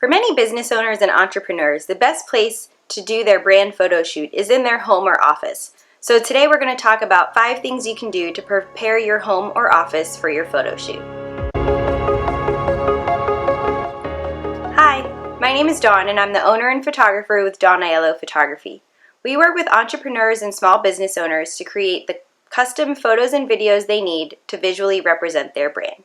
For many business owners and entrepreneurs, the best place to do their brand photo shoot is in their home or office. So today we're going to talk about 5 things you can do to prepare your home or office for your photo shoot. Hi, my name is Dawn and I'm the owner and photographer with Dawn Aiello Photography. We work with entrepreneurs and small business owners to create the custom photos and videos they need to visually represent their brand.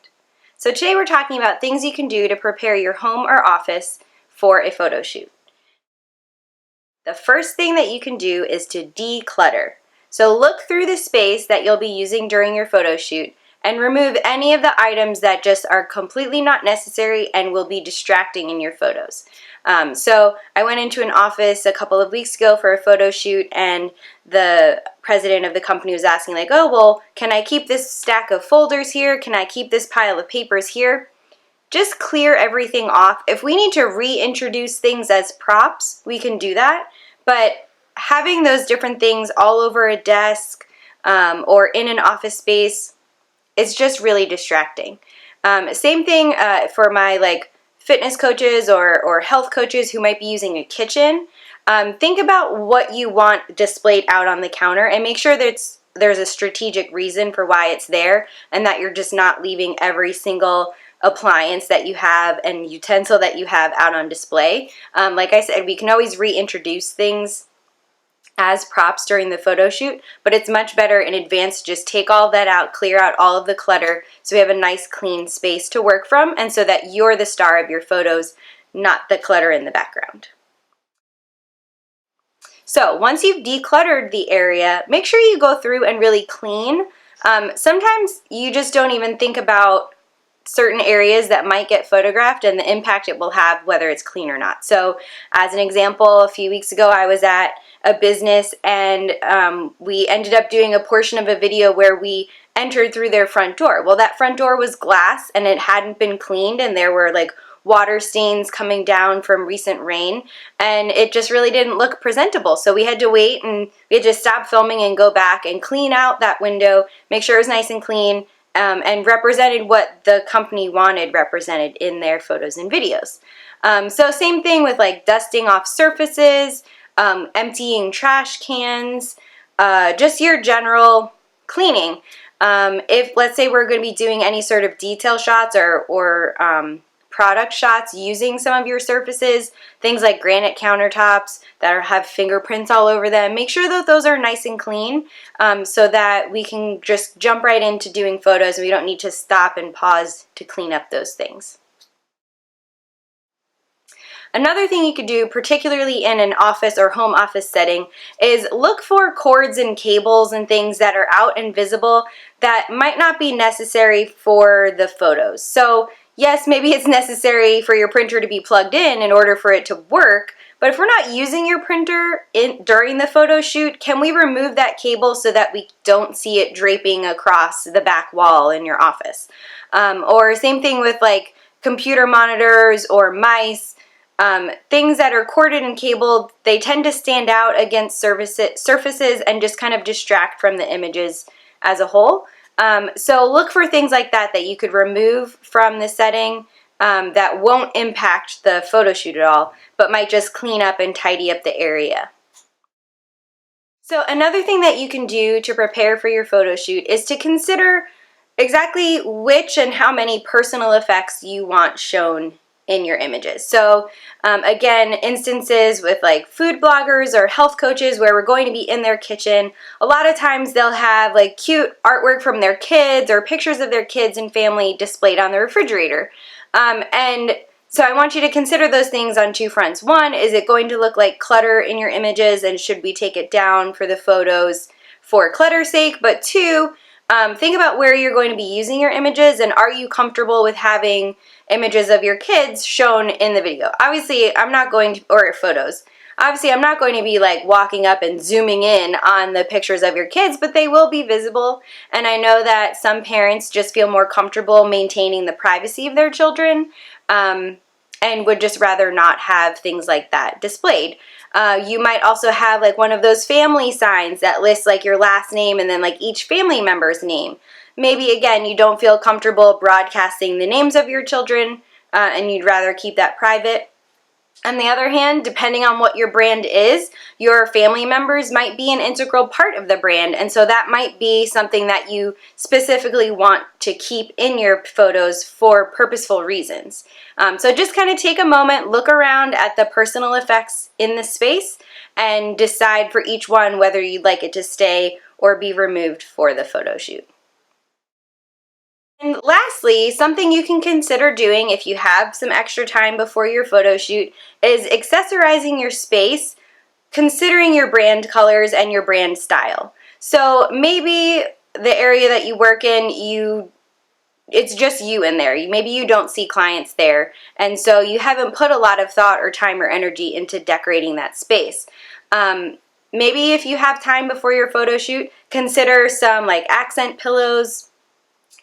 So today we're talking about things you can do to prepare your home or office for a photo shoot. The first thing that you can do is to declutter. So look through the space that you'll be using during your photo shoot and remove any of the items that just are completely not necessary and will be distracting in your photos. So I went into an office a couple of weeks ago for a photo shoot, and the president of the company was asking like, oh, well, can I keep this stack of folders here? Can I keep this pile of papers here? Just clear everything off. If we need to reintroduce things as props, we can do that, but having those different things all over a desk or in an office space is just really distracting. Same thing for my fitness coaches or health coaches who might be using a kitchen. Think about what you want displayed out on the counter and make sure that there's a strategic reason for why it's there and that you're just not leaving every single appliance that you have and utensil that you have out on display. Like I said, we can always reintroduce things as props during the photo shoot, but it's much better in advance to just take all that out, clear out all of the clutter so we have a nice clean space to work from and so that you're the star of your photos, not the clutter in the background. So once you've decluttered the area, make sure you go through and really clean. Sometimes you just don't even think about certain areas that might get photographed and the impact it will have whether it's clean or not. So as an example, a few weeks ago I was at a business and we ended up doing a portion of a video where we entered through their front door. Well, that front door was glass and it hadn't been cleaned and there were water stains coming down from recent rain and it just really didn't look presentable. So we had to wait and we had to stop filming and go back and clean out that window, make sure it was nice and clean, and represented what the company wanted represented in their photos and videos. So same thing with dusting off surfaces, emptying trash cans, just your general cleaning. If let's say we're going to be doing any sort of detail shots or product shots using some of your surfaces, things like granite countertops that have fingerprints all over them, make sure that those are nice and clean so that we can just jump right into doing photos and we don't need to stop and pause to clean up those things. Another thing you could do, particularly in an office or home office setting, is look for cords and cables and things that are out and visible that might not be necessary for the photos. So yes, maybe it's necessary for your printer to be plugged in order for it to work, but if we're not using your printer during the photo shoot, can we remove that cable so that we don't see it draping across the back wall in your office? Or same thing with computer monitors or mice. Things that are corded and cabled, they tend to stand out against surfaces and just kind of distract from the images as a whole. So look for things like that you could remove from the setting that won't impact the photo shoot at all, but might just clean up and tidy up the area. So another thing that you can do to prepare for your photo shoot is to consider exactly which and how many personal effects you want shown in your images. So again, instances with food bloggers or health coaches where we're going to be in their kitchen, a lot of times they'll have cute artwork from their kids or pictures of their kids and family displayed on the refrigerator. And so I want you to consider those things on 2 fronts. One, is it going to look like clutter in your images and should we take it down for the photos for clutter's sake? But 2, think about where you're going to be using your images and are you comfortable with having images of your kids shown in the video. Obviously, I'm not going to, or photos. Obviously, I'm not going to be walking up and zooming in on the pictures of your kids, but they will be visible. And I know that some parents just feel more comfortable maintaining the privacy of their children and would just rather not have things like that displayed. You might also have one of those family signs that lists your last name and then each family member's name. Maybe, again, you don't feel comfortable broadcasting the names of your children and you'd rather keep that private. On the other hand, depending on what your brand is, your family members might be an integral part of the brand, and so that might be something that you specifically want to keep in your photos for purposeful reasons. So just kind of take a moment, look around at the personal effects in the space, and decide for each one whether you'd like it to stay or be removed for the photo shoot. And lastly, something you can consider doing if you have some extra time before your photo shoot is accessorizing your space, considering your brand colors and your brand style. So maybe the area that you work in, it's just you in there. Maybe you don't see clients there, and so you haven't put a lot of thought or time or energy into decorating that space. Maybe if you have time before your photo shoot, consider some like accent pillows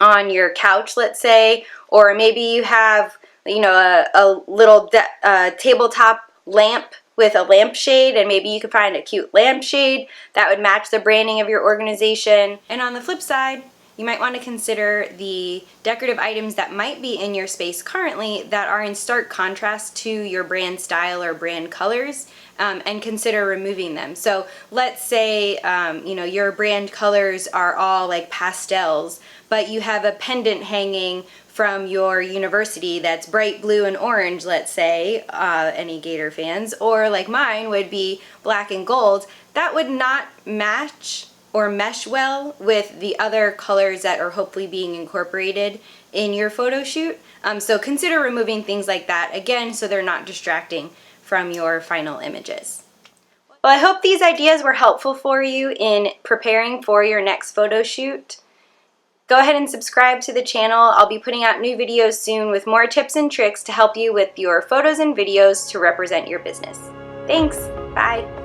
on your couch, let's say, or maybe you have, a little tabletop lamp with a lampshade, and maybe you could find a cute lampshade that would match the branding of your organization. And on the flip side, you might want to consider the decorative items that might be in your space currently that are in stark contrast to your brand style or brand colors, and consider removing them. So let's say your brand colors are all like pastels, but you have a pendant hanging from your university that's bright blue and orange, let's say, any Gator fans, or like mine would be black and gold. That would not match or mesh well with the other colors that are hopefully being incorporated in your photo shoot. So consider removing things like that, again, so they're not distracting from your final images. Well, I hope these ideas were helpful for you in preparing for your next photo shoot. Go ahead and subscribe to the channel. I'll be putting out new videos soon with more tips and tricks to help you with your photos and videos to represent your business. Thanks. Bye.